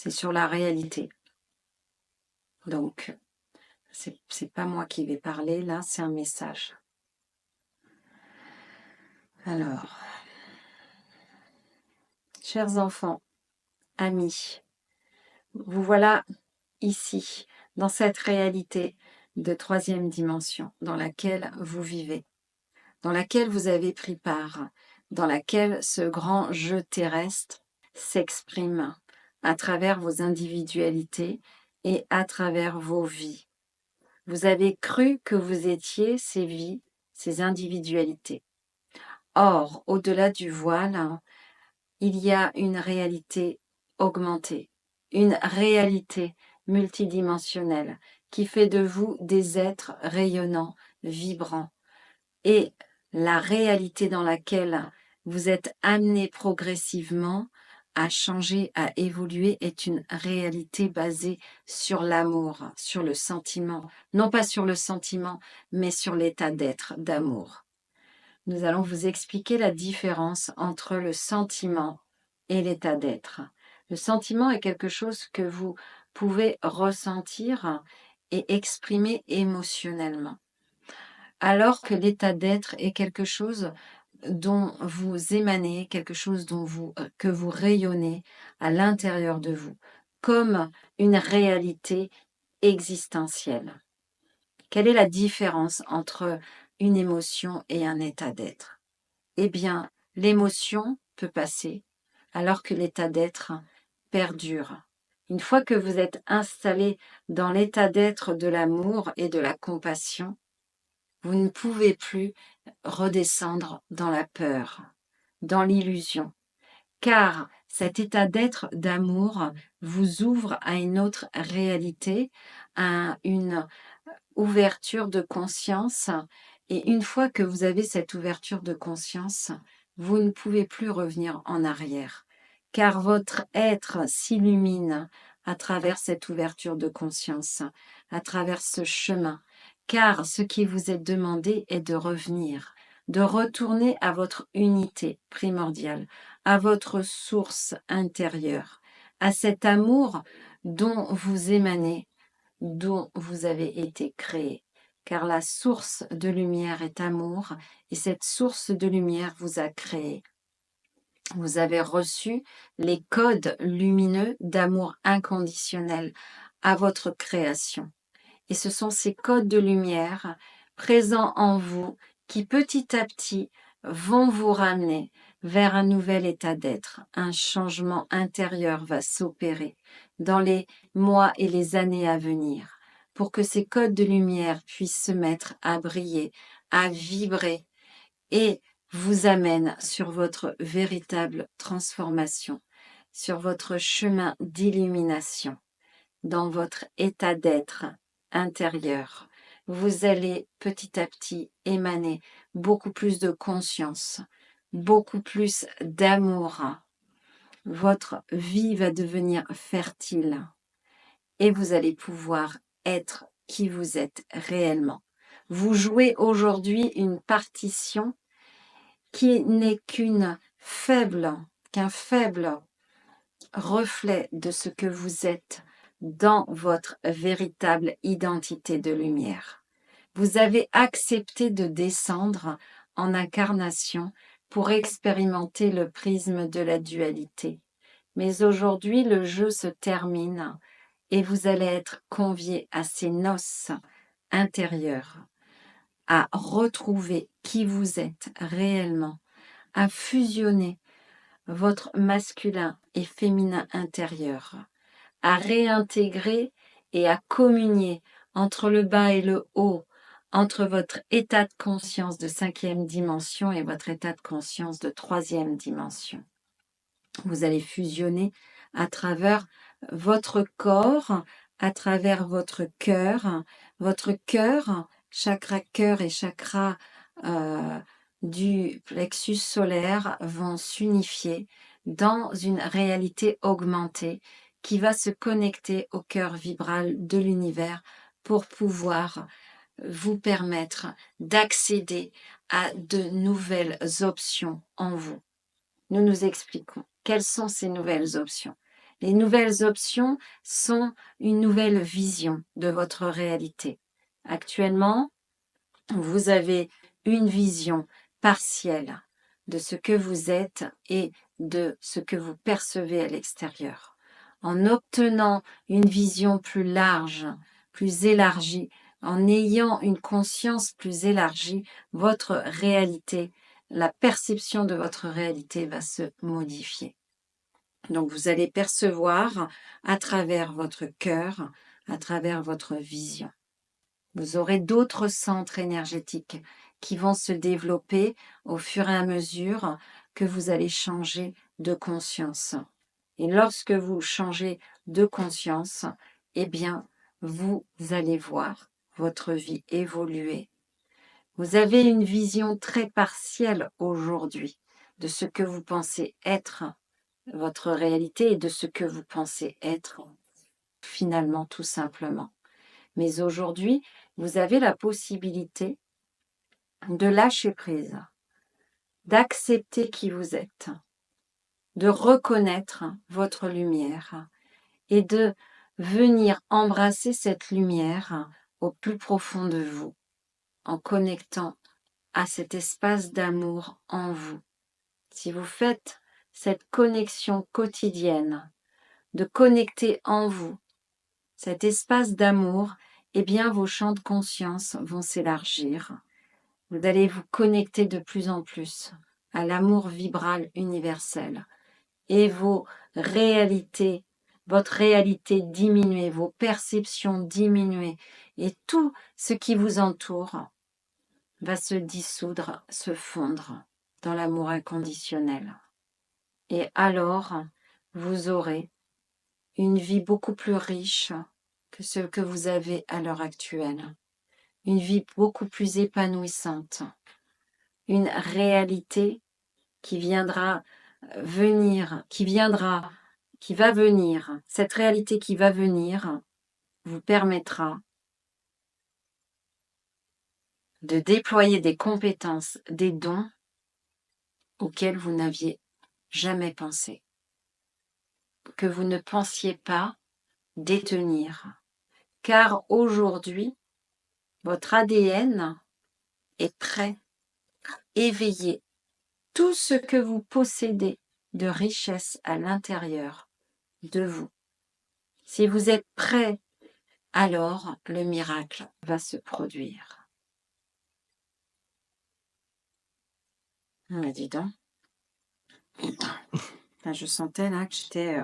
c'est sur la réalité. Donc, c'est pas moi qui vais parler, là, c'est un message. Alors, chers enfants, amis, vous voilà ici, dans cette réalité de troisième dimension dans laquelle vous vivez, dans laquelle vous avez pris part, dans laquelle ce grand jeu terrestre s'exprime à travers vos individualités et à travers vos vies. Vous avez cru que vous étiez ces vies, ces individualités. Or, au-delà du voile, il y a une réalité augmentée, une réalité multidimensionnelle qui fait de vous des êtres rayonnants, vibrants. Et la réalité dans laquelle vous êtes amenés progressivement à changer, à évoluer, est une réalité basée sur l'amour, sur le sentiment. Non pas sur le sentiment, mais sur l'état d'être, d'amour. Nous allons vous expliquer la différence entre le sentiment et l'état d'être. Le sentiment est quelque chose que vous pouvez ressentir et exprimer émotionnellement, alors que l'état d'être est quelque chose dont vous émanez, quelque chose que vous rayonnez à l'intérieur de vous, comme une réalité existentielle. Quelle est la différence entre une émotion et un état d'être ? Eh bien, l'émotion peut passer, alors que l'état d'être perdure. Une fois que vous êtes installé dans l'état d'être de l'amour et de la compassion, vous ne pouvez plus redescendre dans la peur, dans l'illusion, car cet état d'être d'amour vous ouvre à une autre réalité, à une ouverture de conscience. Et une fois que vous avez cette ouverture de conscience, vous ne pouvez plus revenir en arrière, car votre être s'illumine à travers cette ouverture de conscience, à travers ce chemin. Car ce qui vous est demandé est de revenir, de retourner à votre unité primordiale, à votre source intérieure, à cet amour dont vous émanez, dont vous avez été créé. Car la source de lumière est amour, et cette source de lumière vous a créé. Vous avez reçu les codes lumineux d'amour inconditionnel à votre création. Et ce sont ces codes de lumière présents en vous qui petit à petit vont vous ramener vers un nouvel état d'être. Un changement intérieur va s'opérer dans les mois et les années à venir pour que ces codes de lumière puissent se mettre à briller, à vibrer et vous amènent sur votre véritable transformation, sur votre chemin d'illumination, dans votre état d'être intérieur. Vous allez petit à petit émaner beaucoup plus de conscience, beaucoup plus d'amour. Votre vie va devenir fertile et vous allez pouvoir être qui vous êtes réellement. Vous jouez aujourd'hui une partition qui n'est qu'un faible reflet de ce que vous êtes dans votre véritable identité de lumière. Vous avez accepté de descendre en incarnation pour expérimenter le prisme de la dualité. Mais aujourd'hui, le jeu se termine et vous allez être conviés à ces noces intérieures, à retrouver qui vous êtes réellement, à fusionner votre masculin et féminin intérieur, à réintégrer et à communier entre le bas et le haut, entre votre état de conscience de 5e dimension et votre état de conscience de 3e dimension. Vous allez fusionner à travers votre corps, à travers votre cœur, chakra cœur et chakra du plexus solaire vont s'unifier dans une réalité augmentée qui va se connecter au cœur vibral de l'univers pour pouvoir vous permettre d'accéder à de nouvelles options en vous. Nous nous expliquons. Quelles sont ces nouvelles options ? Les nouvelles options sont une nouvelle vision de votre réalité. Actuellement, vous avez une vision partielle de ce que vous êtes et de ce que vous percevez à l'extérieur. En obtenant une vision plus large, plus élargie, en ayant une conscience plus élargie, votre réalité, la perception de votre réalité va se modifier. Donc vous allez percevoir à travers votre cœur, à travers votre vision. Vous aurez d'autres centres énergétiques qui vont se développer au fur et à mesure que vous allez changer de conscience. Et lorsque vous changez de conscience, eh bien, vous allez voir votre vie évoluer. Vous avez une vision très partielle aujourd'hui de ce que vous pensez être votre réalité et de ce que vous pensez être finalement tout simplement. Mais aujourd'hui, vous avez la possibilité de lâcher prise, d'accepter qui vous êtes, de reconnaître votre lumière et de venir embrasser cette lumière au plus profond de vous, en connectant à cet espace d'amour en vous. Si vous faites cette connexion quotidienne, de connecter en vous cet espace d'amour, eh bien vos champs de conscience vont s'élargir. Vous allez vous connecter de plus en plus à l'amour vibral universel et vos réalités, votre réalité diminuer, vos perceptions diminuer et tout ce qui vous entoure va se dissoudre, se fondre dans l'amour inconditionnel. Et alors, vous aurez une vie beaucoup plus riche que ce que vous avez à l'heure actuelle. Une vie beaucoup plus épanouissante. Une réalité qui viendra qui va venir. Cette réalité qui va venir vous permettra de déployer des compétences, des dons auxquels vous n'aviez jamais pensé, que vous ne pensiez pas détenir. Car aujourd'hui, votre ADN est prêt, éveillé. Tout ce que vous possédez de richesse à l'intérieur de vous. Si vous êtes prêt, alors le miracle va se produire. Mais dis donc. Là, je sentais là que j'étais